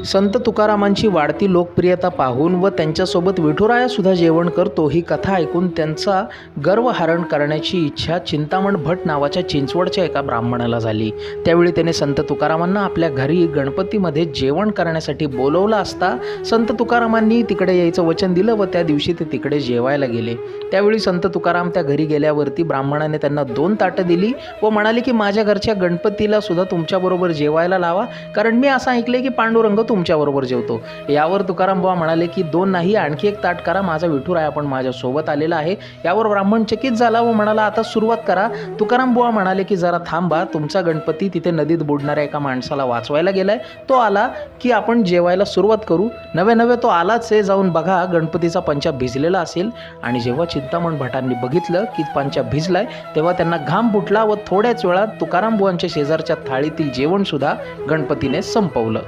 संत तुकारामांची वाढती लोकप्रियता पाहून व त्यांच्यासोबत विठुरायासुद्धा जेवण करतो ही कथा ऐकून त्यांचा गर्वहरण करण्याची इच्छा चिंतामण भट नावाच्या चिंचवडच्या एका ब्राह्मणाला झाली। त्यावेळी त्याने संत तुकारामांना आपल्या घरी गणपतीमध्ये जेवण करण्यासाठी बोलवलं असता संत तुकारामांनी तिकडे यायचं वचन दिलं व त्या दिवशी ते तिकडे जेवायला गेले। त्यावेळी संत तुकाराम त्या घरी गेल्यावरती ब्राह्मणाने त्यांना 2 ताटं दिली व म्हणाले की माझ्या घरच्या गणपतीला सुद्धा तुमच्याबरोबर जेवायला लावा, कारण मी असं ऐकले की पांडुरंग तुमच्याबरोबर जेवतो। यावर तुकाराम बुवा म्हणाले की 2 नाही, आणखी 1 ताट करा, माझा विठुराया पण माझ्यासोबत आलेला आहे। यावर ब्राह्मण चकित झाला व म्हणाला आता सुरुवात करा। तुकाराम बुवा म्हणाले की जरा थांबा, तुमचा गणपती तिथे नदीत बुडणाऱ्या एका माणसाला वाचवायला गेलाय, तो आला की आपण जेवायला सुरुवात करू। नवे तो आलाच आहे, जाऊन बघा गणपतीचा पंचा भिजलेला असेल। आणि जेव्हा चिंतामण भटांनी बघितलं की पंचा भिजलाय तेव्हा त्यांना घाम फुटला व थोड्याच वेळात तुकाराम बुवांच्या शेजारच्या थाळीतील जेवण सुद्धा गणपतीने संपवलं।